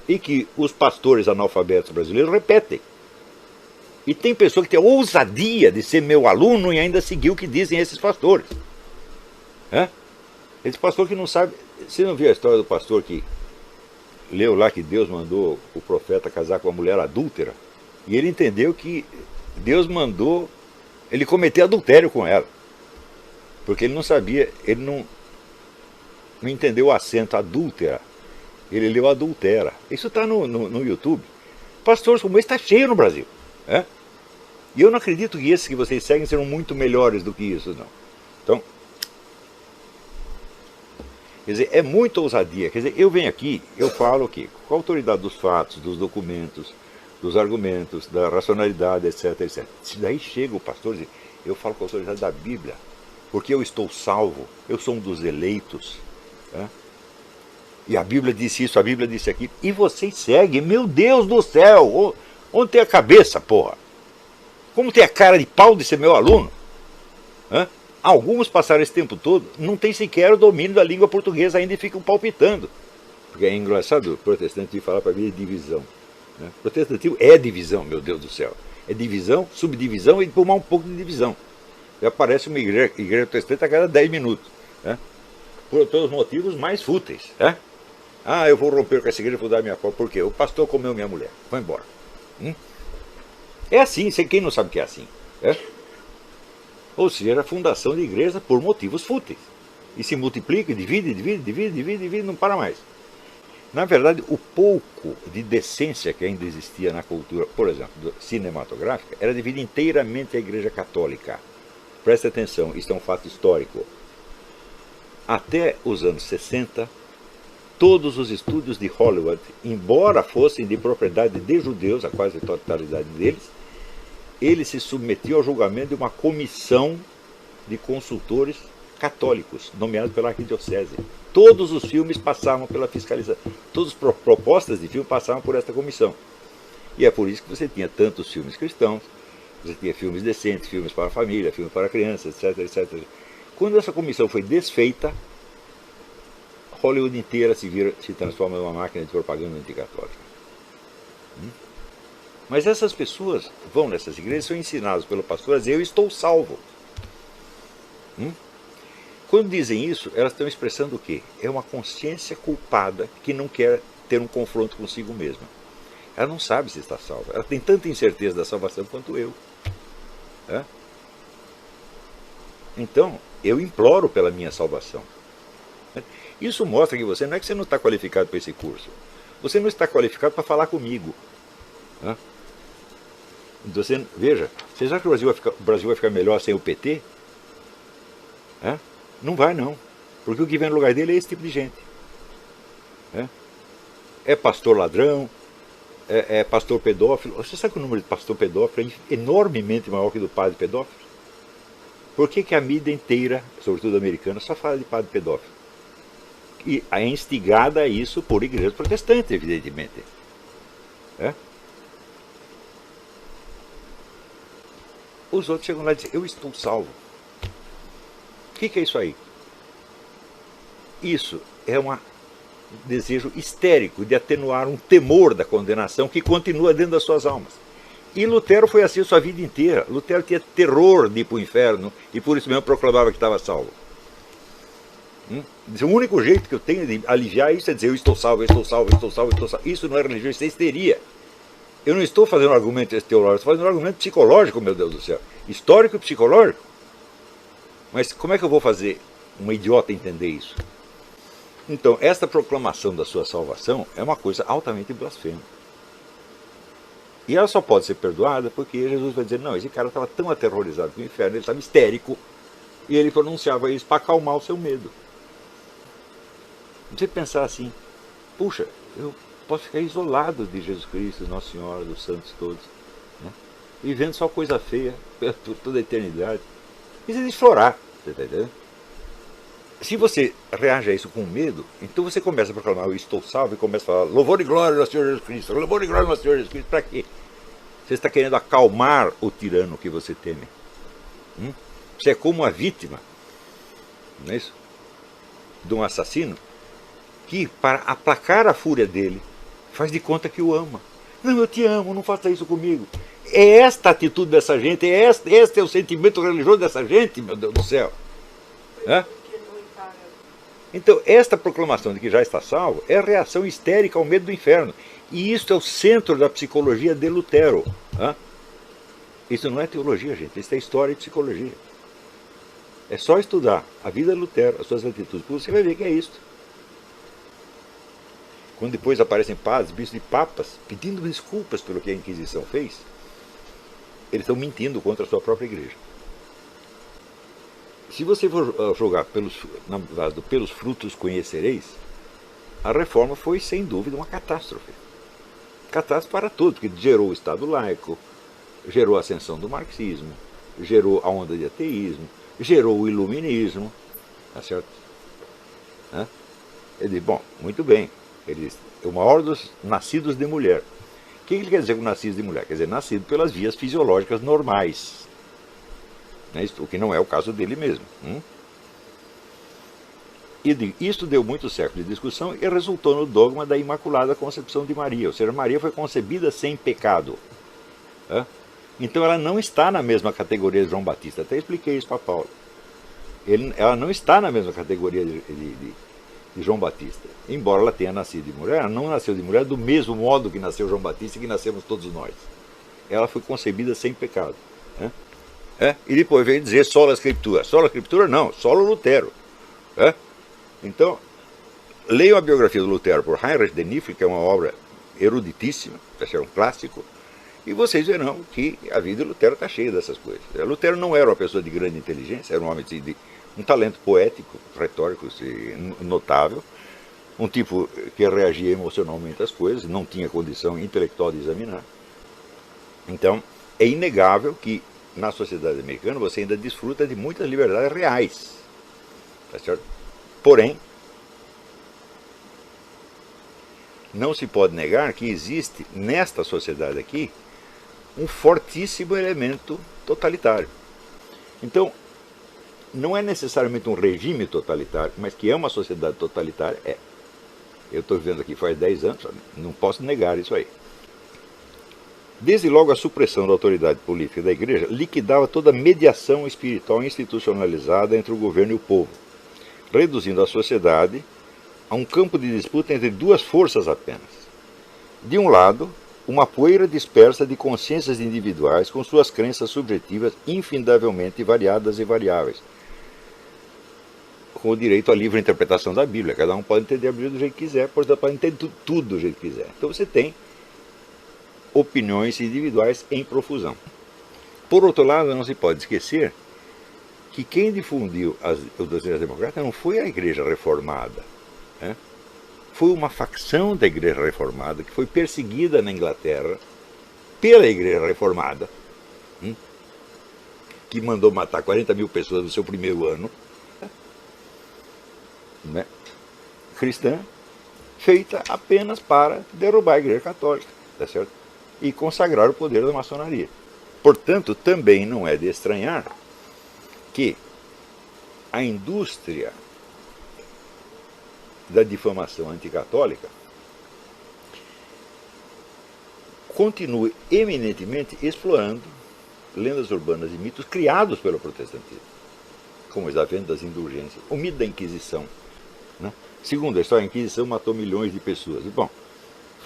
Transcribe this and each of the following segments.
e que os pastores analfabetos brasileiros repetem. E tem pessoa que tem a ousadia de ser meu aluno e ainda seguir o que dizem esses pastores. Esse pastor que não sabe... Você não viu a história do pastor que leu lá que Deus mandou o profeta casar com uma mulher adúltera? E ele entendeu que Deus mandou ele cometer adultério com ela. Porque ele não sabia, ele não entendeu o acento adúltera. Ele leu adultera. Isso está no YouTube. Pastores como esse está cheio no Brasil. E eu não acredito que esses que vocês seguem serão muito melhores do que isso, não. Então, quer dizer, é muita ousadia. Quer dizer, eu venho aqui, eu falo aqui, com a autoridade dos fatos, dos documentos, dos argumentos, da racionalidade, etc, etc. Se daí chega o pastor e diz, eu falo com a autoridade da Bíblia, porque eu estou salvo, eu sou um dos eleitos. E a Bíblia disse isso, a Bíblia disse aquilo. E vocês seguem, meu Deus do céu, onde tem a cabeça, porra? Como tem a cara de pau de ser meu aluno? Alguns passaram esse tempo todo, não tem sequer o domínio da língua portuguesa ainda e ficam palpitando. Porque é engraçado o protestante falar para mim de divisão. Protestantismo é divisão, meu Deus do céu. É divisão, subdivisão e depois um pouco de divisão. Já aparece uma igreja protestante a cada 10 minutos. Pelos motivos mais fúteis. Eu vou romper com essa igreja e vou dar minha própria. Por quê? O pastor comeu minha mulher. Vai embora. É assim, quem não sabe que é assim? Ou seja, a fundação de igreja por motivos fúteis. E se multiplica, divide, não para mais. Na verdade, o pouco de decência que ainda existia na cultura, por exemplo, cinematográfica, era devido inteiramente à igreja católica. Preste atenção, isso é um fato histórico. Até os anos 60, todos os estúdios de Hollywood, embora fossem de propriedade de judeus, a quase totalidade deles, eles se submetiam ao julgamento de uma comissão de consultores católicos, nomeados pela arquidiocese. Todos os filmes passavam pela fiscalização, todas as propostas de filme passavam por esta comissão. E é por isso que você tinha tantos filmes cristãos, você tinha filmes decentes, filmes para a família, filmes para crianças, etc, etc. Quando essa comissão foi desfeita, Hollywood inteira se transforma numa máquina de propaganda anticatólica. Mas essas pessoas vão nessas igrejas, são ensinadas pelo pastor a dizer, eu estou salvo. Quando dizem isso, elas estão expressando o quê? É uma consciência culpada que não quer ter um confronto consigo mesma. Ela não sabe se está salva. Ela tem tanta incerteza da salvação quanto eu. Então, eu imploro pela minha salvação. Isso mostra que você não é que você não está qualificado para esse curso. Você não está qualificado para falar comigo. Você, veja, vocês acham que o Brasil vai ficar melhor sem o PT? Não vai não. Porque o que vem no lugar dele é esse tipo de gente. É pastor ladrão, é pastor pedófilo. Você sabe que o número de pastor pedófilo é enormemente maior que o do padre pedófilo? Por que a mídia inteira, sobretudo americana, só fala de padre pedófilo? E é instigada a isso por igrejas protestantes, evidentemente. Os outros chegam lá e dizem, eu estou salvo. O que é isso aí? Isso é um desejo histérico de atenuar um temor da condenação que continua dentro das suas almas. E Lutero foi assim a sua vida inteira. Lutero tinha terror de ir para o inferno e por isso mesmo proclamava que estava salvo. O único jeito que eu tenho de aliviar isso é dizer, eu estou salvo, eu estou salvo, eu estou salvo, eu estou salvo. Isso não é religião, isso é histeria. Eu não estou fazendo um argumento teológico, estou fazendo um argumento psicológico, meu Deus do céu. Histórico e psicológico. Mas como é que eu vou fazer um idiota entender isso? Então, esta proclamação da sua salvação é uma coisa altamente blasfema. E ela só pode ser perdoada porque Jesus vai dizer, não, esse cara estava tão aterrorizado com o inferno, ele estava histérico, e ele pronunciava isso para acalmar o seu medo. Você pensar assim, puxa, eu posso ficar isolado de Jesus Cristo, Nossa Senhora, dos santos todos, vivendo só coisa feia por toda a eternidade. E você desflorar, você está entendendo? Se você reage a isso com medo, então você começa a proclamar, eu estou salvo, e começa a falar, louvor e glória ao Senhor Jesus Cristo, louvor e glória ao Senhor Jesus Cristo, para quê? Você está querendo acalmar o tirano que você teme. Você é como a vítima, não é isso? De um assassino, que para aplacar a fúria dele, faz de conta que o ama. Não, eu te amo, não faça isso comigo. É esta a atitude dessa gente, este é o sentimento religioso dessa gente, meu Deus do céu. É? Então, esta proclamação de que já está salvo é a reação histérica ao medo do inferno. E isso é o centro da psicologia de Lutero. É? Isso não é teologia, gente, isso é história e psicologia. É só estudar a vida de Lutero, as suas atitudes, você vai ver que é isso. Quando depois aparecem padres, bispos e papas pedindo desculpas pelo que a Inquisição fez, eles estão mentindo contra a sua própria igreja. Se você for jogar pelos frutos conhecereis, a reforma foi sem dúvida uma catástrofe. Catástrofe para tudo, porque gerou o Estado laico, gerou a ascensão do marxismo, gerou a onda de ateísmo, gerou o iluminismo, tá certo? Ele diz, bom, muito bem, o maior dos nascidos de mulher. O que ele quer dizer com nascidos de mulher? Quer dizer, nascido pelas vias fisiológicas normais. O que não é o caso dele mesmo. E isto deu muitos séculos de discussão e resultou no dogma da Imaculada Concepção de Maria. Ou seja, Maria foi concebida sem pecado. Então ela não está na mesma categoria de João Batista. Até expliquei isso para Paulo. Ela não está na mesma categoria de João Batista. Embora ela tenha nascido de mulher, ela não nasceu de mulher do mesmo modo que nasceu João Batista e que nascemos todos nós. Ela foi concebida sem pecado. E depois veio dizer sola Escritura. Sola Escritura não, solo Lutero. Então, leiam a biografia do Lutero por Heinrich de Nifl, que é uma obra eruditíssima, é um clássico, e vocês verão que a vida de Lutero está cheia dessas coisas. Lutero não era uma pessoa de grande inteligência, era um homem de um talento poético, retórico notável, um tipo que reagia emocionalmente às coisas, não tinha condição intelectual de examinar. Então, é inegável que na sociedade americana você ainda desfruta de muitas liberdades reais. Tá certo? Porém, não se pode negar que existe nesta sociedade aqui um fortíssimo elemento totalitário. Então, não é necessariamente um regime totalitário, mas que é uma sociedade totalitária, é. Eu estou vivendo aqui faz 10 anos, não posso negar isso aí. Desde logo a supressão da autoridade política da igreja liquidava toda mediação espiritual institucionalizada entre o governo e o povo, reduzindo a sociedade a um campo de disputa entre duas forças apenas. De um lado, uma poeira dispersa de consciências individuais com suas crenças subjetivas infindavelmente variadas e variáveis, com o direito à livre interpretação da Bíblia. Cada um pode entender a Bíblia do jeito que quiser, pode entender tudo do jeito que quiser. Então você tem opiniões individuais em profusão. Por outro lado, não se pode esquecer que quem difundiu as doutrinas democráticas não foi a Igreja Reformada. Foi uma facção da Igreja Reformada que foi perseguida na Inglaterra pela Igreja Reformada, que mandou matar 40 mil pessoas no seu primeiro ano, cristã, feita apenas para derrubar a Igreja Católica, tá certo? E consagrar o poder da maçonaria. Portanto, também não é de estranhar que a indústria da difamação anticatólica continue eminentemente explorando lendas urbanas e mitos criados pelo protestantismo, como a venda das indulgências, o mito da Inquisição. Segundo a história, a Inquisição matou milhões de pessoas. E, bom,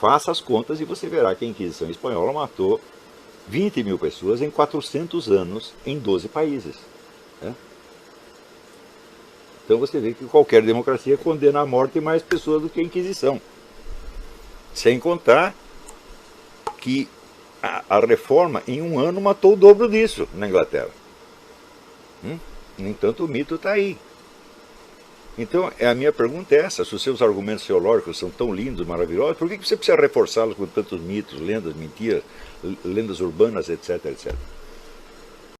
faça as contas e você verá que a Inquisição espanhola matou 20 mil pessoas em 400 anos em 12 países. Então você vê que qualquer democracia condena à morte mais pessoas do que a Inquisição. Sem contar que a reforma em um ano matou o dobro disso na Inglaterra. No entanto, o mito está aí. Então, a minha pergunta é essa: se os seus argumentos teológicos são tão lindos, maravilhosos, por que você precisa reforçá-los com tantos mitos, lendas, mentiras, lendas urbanas, etc, etc?